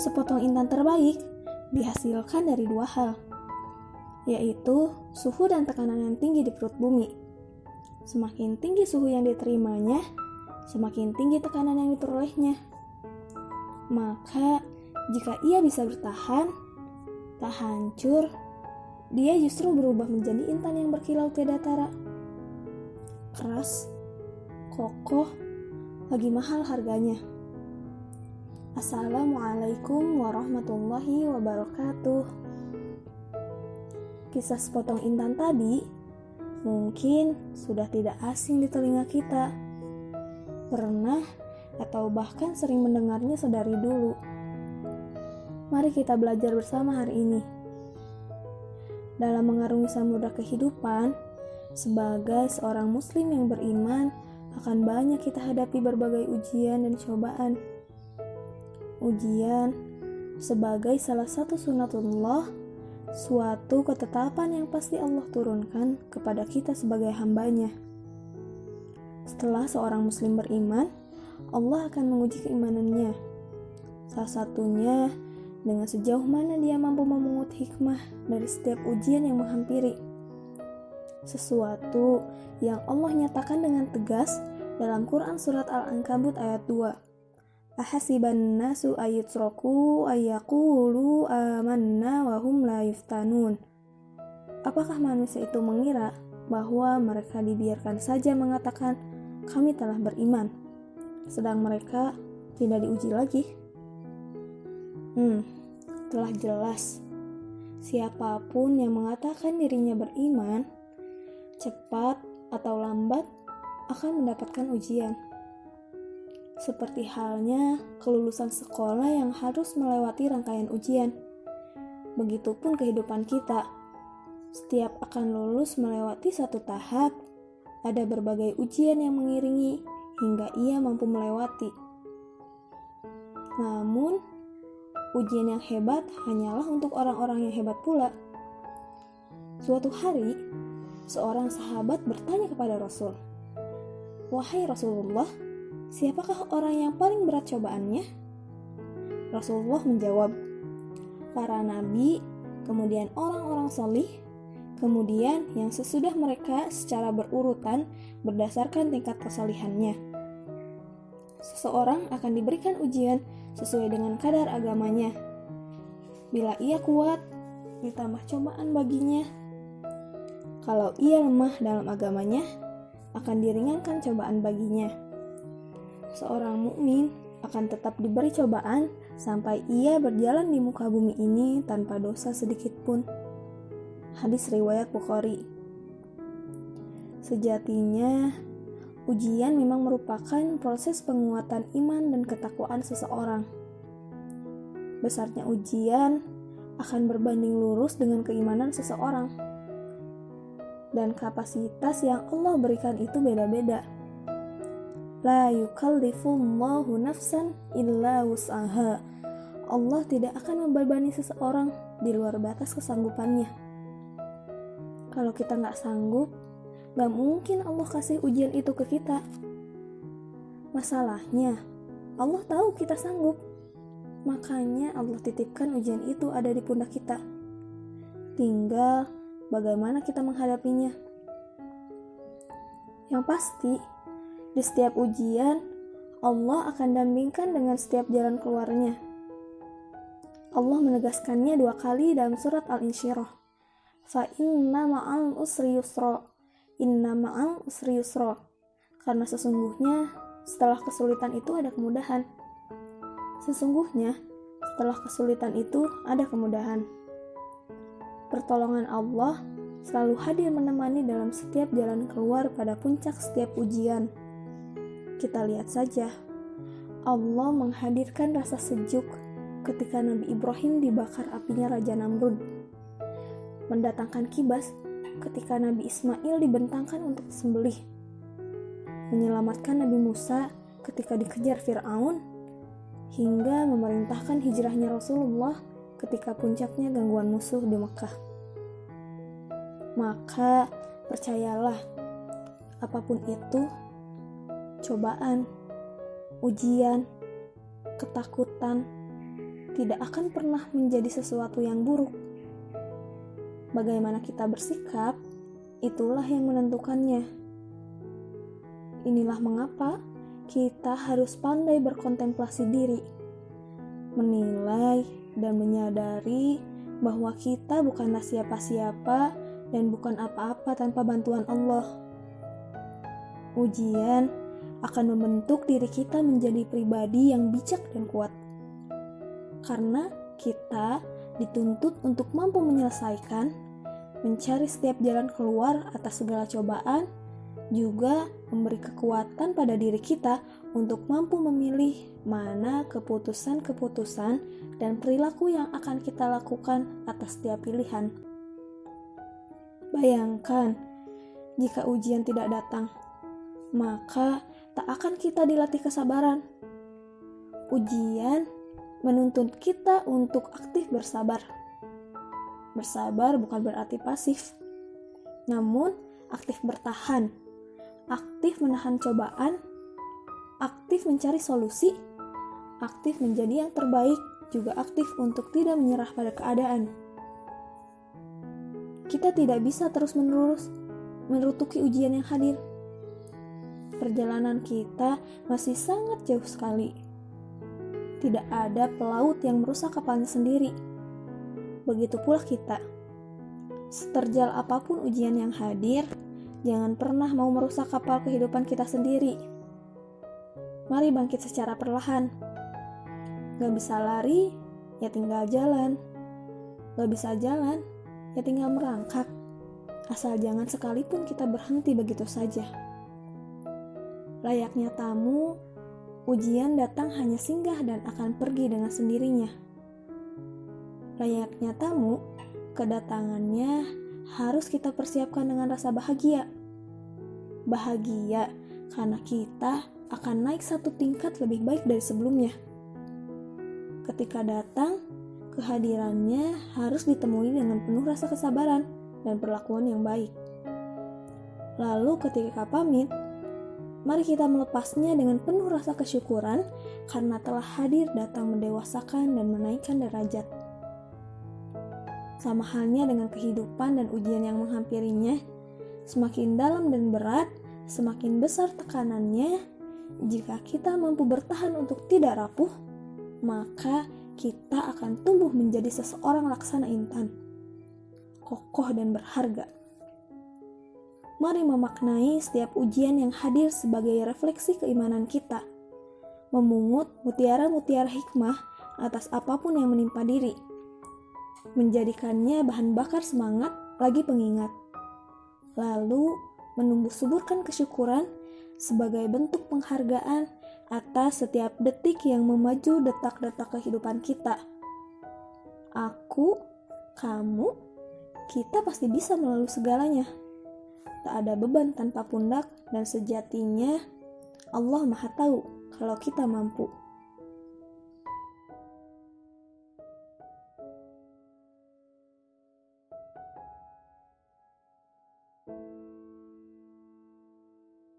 Sepotong intan terbaik dihasilkan dari dua hal, yaitu suhu dan tekanan yang tinggi di perut bumi. Semakin tinggi suhu yang diterimanya, semakin tinggi tekanan yang diperolehnya. Maka, jika ia bisa bertahan, tak hancur, dia justru berubah menjadi intan yang berkilau tiada tara. Keras, kokoh, lagi mahal harganya. Assalamualaikum warahmatullahi wabarakatuh. Kisah sepotong intan tadi mungkin sudah tidak asing di telinga kita. Pernah atau bahkan sering mendengarnya sedari dulu. Mari kita belajar bersama hari ini. Dalam mengarungi samudra kehidupan, sebagai seorang muslim yang beriman, akan banyak kita hadapi berbagai ujian dan cobaan. Ujian sebagai salah satu sunatullah, suatu ketetapan yang pasti Allah turunkan kepada kita sebagai hambanya. Setelah seorang muslim beriman, Allah akan menguji keimanannya. Salah satunya dengan sejauh mana dia mampu memungut hikmah dari setiap ujian yang menghampiri. Sesuatu yang Allah nyatakan dengan tegas dalam Quran Surat Al-Ankabut ayat 2. Ahasiban nasu ayyutraku ayyaqulu amanna wa hum la yuftanun. Apakah manusia itu mengira bahwa mereka dibiarkan saja mengatakan kami telah beriman, sedang mereka tidak diuji lagi? Telah jelas, siapapun yang mengatakan dirinya beriman, cepat atau lambat akan mendapatkan ujian. Seperti halnya kelulusan sekolah yang harus melewati rangkaian ujian. Begitupun kehidupan kita. Setiap akan lulus melewati satu tahap, ada berbagai ujian yang mengiringi hingga ia mampu melewati. Namun, ujian yang hebat hanyalah untuk orang-orang yang hebat pula. Suatu hari, seorang sahabat bertanya kepada Rasul, "Wahai Rasulullah, siapakah orang yang paling berat cobaannya?" Rasulullah menjawab, "Para nabi, kemudian orang-orang salih, kemudian yang sesudah mereka secara berurutan berdasarkan tingkat kesalihannya. Seseorang akan diberikan ujian sesuai dengan kadar agamanya. Bila ia kuat, ditambah cobaan baginya. Kalau ia lemah dalam agamanya, akan diringankan cobaan baginya. Seorang mukmin akan tetap diberi cobaan sampai ia berjalan di muka bumi ini tanpa dosa sedikit pun." Hadis riwayat Bukhari. Sejatinya, ujian memang merupakan proses penguatan iman dan ketakwaan seseorang. Besarnya ujian akan berbanding lurus dengan keimanan seseorang. Dan kapasitas yang Allah berikan itu beda-beda. La yukallifullahu nafsan illa wus'aha. Allah tidak akan membebani seseorang di luar batas kesanggupannya. Kalau kita gak sanggup, gak mungkin Allah kasih ujian itu ke kita. Masalahnya, Allah tahu kita sanggup. Makanya Allah titipkan ujian itu ada di pundak kita. Tinggal bagaimana kita menghadapinya. Yang pasti, di setiap ujian, Allah akan dampingkan dengan setiap jalan keluarnya. Allah menegaskannya 2 kali dalam surat Al-Insyirah. Fa inna ma'al usri yusra. Inna ma'al usri yusra. Karena sesungguhnya setelah kesulitan itu ada kemudahan. Sesungguhnya setelah kesulitan itu ada kemudahan. Pertolongan Allah selalu hadir menemani dalam setiap jalan keluar pada puncak setiap ujian. Kita lihat saja, Allah menghadirkan rasa sejuk ketika Nabi Ibrahim dibakar apinya Raja Namrud, mendatangkan kibas ketika Nabi Ismail dibentangkan untuk disembelih, menyelamatkan Nabi Musa ketika dikejar Fir'aun, hingga memerintahkan hijrahnya Rasulullah ketika puncaknya gangguan musuh di Mekah. Maka percayalah, apapun itu, cobaan, ujian, ketakutan, tidak akan pernah menjadi sesuatu yang buruk. Bagaimana kita bersikap, itulah yang menentukannya. Inilah mengapa kita harus pandai berkontemplasi diri, menilai dan menyadari bahwa kita bukanlah siapa-siapa dan bukan apa-apa tanpa bantuan Allah. Ujian akan membentuk diri kita menjadi pribadi yang bijak dan kuat. Karena kita dituntut untuk mampu menyelesaikan, mencari setiap jalan keluar atas segala cobaan, juga memberi kekuatan pada diri kita untuk mampu memilih mana keputusan-keputusan dan perilaku yang akan kita lakukan atas setiap pilihan. Bayangkan, jika ujian tidak datang, maka tak akan kita dilatih kesabaran. Ujian menuntut kita untuk aktif bersabar. Bersabar bukan berarti pasif, namun aktif bertahan, aktif menahan cobaan, aktif mencari solusi, aktif menjadi yang terbaik, juga aktif untuk tidak menyerah pada keadaan. Kita tidak bisa terus-menerus menutupi ujian yang hadir. Perjalanan kita masih sangat jauh sekali. Tidak ada pelaut yang merusak kapalnya sendiri. Begitu pula kita. Seterjal apapun ujian yang hadir, jangan pernah mau merusak kapal kehidupan kita sendiri. Mari bangkit secara perlahan. Gak bisa lari, ya tinggal jalan. Gak bisa jalan, ya tinggal merangkak. Asal jangan sekalipun kita berhenti begitu saja. Layaknya tamu, ujian datang hanya singgah dan akan pergi dengan sendirinya. Layaknya tamu, kedatangannya harus kita persiapkan dengan rasa bahagia. Bahagia karena kita akan naik satu tingkat lebih baik dari sebelumnya. Ketika datang, kehadirannya harus ditemui dengan penuh rasa kesabaran dan perlakuan yang baik. Lalu ketika pamit, mari kita melepasnya dengan penuh rasa kesyukuran karena telah hadir datang mendewasakan dan menaikkan derajat. Sama halnya dengan kehidupan dan ujian yang menghampirinya, semakin dalam dan berat, semakin besar tekanannya. Jika kita mampu bertahan untuk tidak rapuh, maka kita akan tumbuh menjadi seseorang laksana intan, kokoh dan berharga. Mari memaknai setiap ujian yang hadir sebagai refleksi keimanan kita, memungut mutiara-mutiara hikmah atas apapun yang menimpa diri, menjadikannya bahan bakar semangat lagi pengingat, lalu menumbuh suburkan kesyukuran sebagai bentuk penghargaan atas setiap detik yang memaju detak-detak kehidupan kita. Aku, kamu, kita pasti bisa melalui segalanya. Tak ada beban tanpa pundak, dan sejatinya Allah Maha Tahu kalau kita mampu.